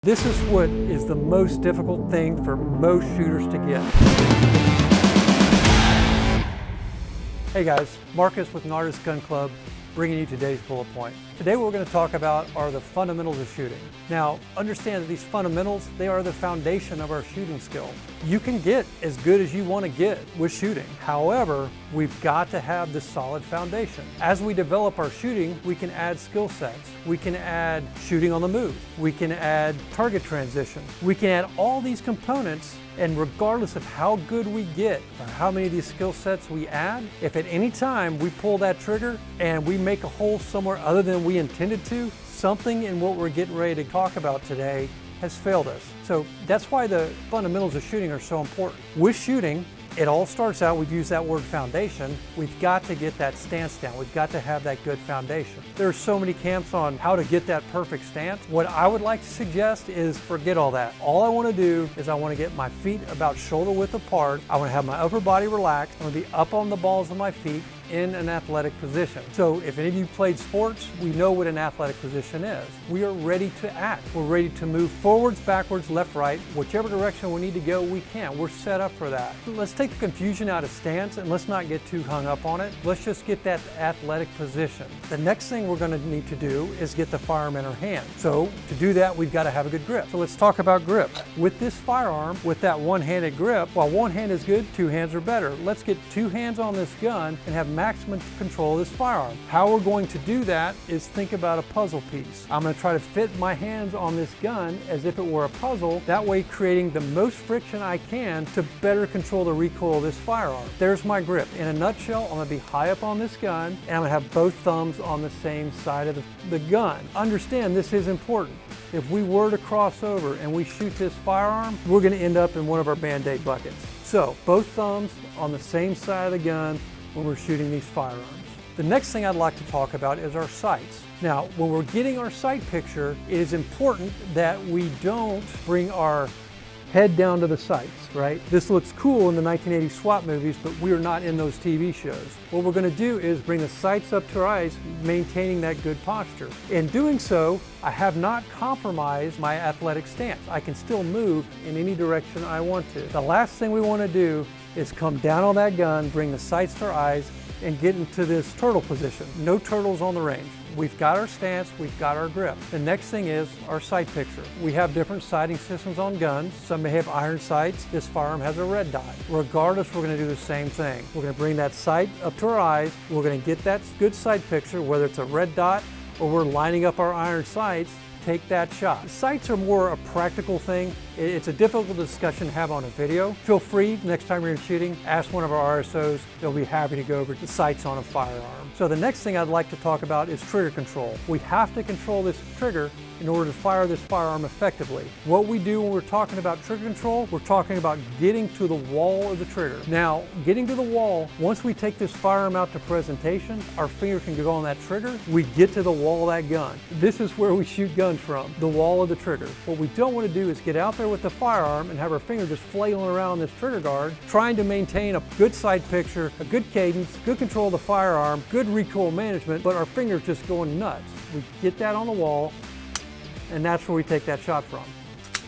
This is what is the most difficult thing for most shooters to get. Hey guys, Marcus with Nardis Gun Club, bringing you today's bullet point. Today what we're going to talk about are the fundamentals of shooting. Now, understand that these fundamentals, they are the foundation of our shooting skill. You can get as good as you want to get with shooting. However, we've got to have this solid foundation. As we develop our shooting, we can add skill sets. We can add shooting on the move. We can add target transition. We can add all these components, and regardless of how good we get or how many of these skill sets we add, if at any time we pull that trigger and we make a hole somewhere other than we intended to, something in what we're getting ready to talk about today has failed us. So that's why the fundamentals of shooting are so important. With shooting, it all starts out, we've used that word foundation, we've got to get that stance down. We've got to have that good foundation. There are so many camps on how to get that perfect stance. What I would like to suggest is forget all that. All I want to do is I want to get my feet about shoulder width apart. I want to have my upper body relaxed. I want to be up on the balls of my feet in an athletic position. So if any of you played sports, we know what an athletic position is. We are ready to act. We're ready to move forwards, backwards, left, right, whichever direction we need to go, we can. We're set up for that. Let's take the confusion out of stance and let's not get too hung up on it. Let's just get that athletic position. The next thing we're going to need to do is get the firearm in our hand. So to do that, we've got to have a good grip. So let's talk about grip. With this firearm, with that one-handed grip, while one hand is good, two hands are better. Let's get two hands on this gun and have maximum control of this firearm. How we're going to do that is think about a puzzle piece. I'm going to try to fit my hands on this gun as if it were a puzzle, that way creating the most friction I can to better control the recoil of this firearm. There's my grip. In a nutshell, I'm going to be high up on this gun and I'm going to have both thumbs on the same side of the gun. Understand, this is important. If we were to cross over and we shoot this firearm, we're going to end up in one of our Band-Aid buckets. So both thumbs on the same side of the gun when we're shooting these firearms. The next thing I'd like to talk about is our sights. Now, when we're getting our sight picture, it is important that we don't bring our head down to the sights, right? This looks cool in the 1980s SWAT movies, but we're not in those TV shows. What we're going to do is bring the sights up to our eyes, maintaining that good posture. In doing so, I have not compromised my athletic stance. I can still move in any direction I want to. The last thing we want to do is come down on that gun, bring the sights to our eyes, and get into this turtle position. No turtles on the range. We've got our stance, we've got our grip. The next thing is our sight picture. We have different sighting systems on guns. Some may have iron sights. This firearm has a red dot. Regardless, we're going to do the same thing. We're going to bring that sight up to our eyes. We're going to get that good sight picture, whether it's a red dot or we're lining up our iron sights. Take that shot. Sights are more a practical thing. It's a difficult discussion to have on a video. Feel free, next time you're shooting, ask one of our RSOs. They'll be happy to go over the sights on a firearm. So the next thing I'd like to talk about is trigger control. We have to control this trigger in order to fire this firearm effectively. What we do when we're talking about trigger control, we're talking about getting to the wall of the trigger. Now, getting to the wall, once we take this firearm out to presentation, our finger can go on that trigger, we get to the wall of that gun. This is where we shoot guns from, the wall of the trigger. What we don't want to do is get out there with the firearm and have our finger just flailing around on this trigger guard, trying to maintain a good sight picture, a good cadence, good control of the firearm, good recoil management, but our finger's just going nuts. We get that on the wall, and that's where we take that shot from.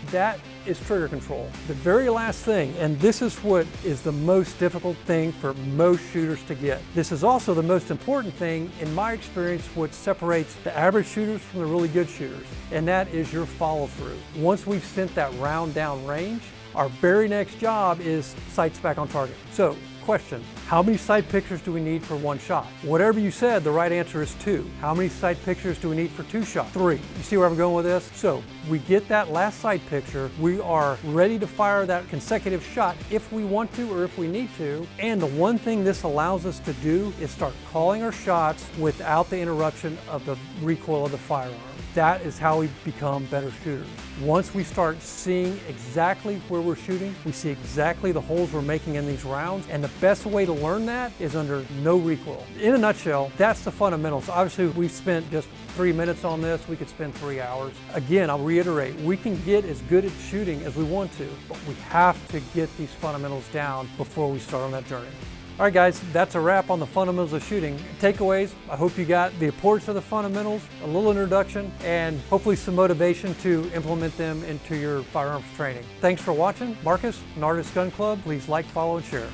That is trigger control. The very last thing, and this is what is the most difficult thing for most shooters to get. This is also the most important thing, in my experience, what separates the average shooters from the really good shooters, and that is your follow through. Once we've sent that round down range, our very next job is sights back on target. So, question, how many sight pictures do we need for one shot? Whatever you said, the right answer is 2. How many sight pictures do we need for 2 shots? 3. You see where I'm going with this? So we get that last sight picture, we are ready to fire that consecutive shot if we want to or if we need to. And the one thing this allows us to do is start calling our shots without the interruption of the recoil of the firearm. That is how we become better shooters. Once we start seeing exactly where we're shooting, we see exactly the holes we're making in these rounds, and the best way to learn that is under no recoil. In a nutshell, that's the fundamentals. Obviously, we've spent just 3 minutes on this. We could spend 3 hours. Again, I'll reiterate, we can get as good at shooting as we want to, but we have to get these fundamentals down before we start on that journey. All right guys, that's a wrap on the fundamentals of shooting. Takeaways, I hope you got the importance of the fundamentals, a little introduction, and hopefully some motivation to implement them into your firearms training. Thanks for watching. Marcus, Nardis Gun Club. Please like, follow, and share.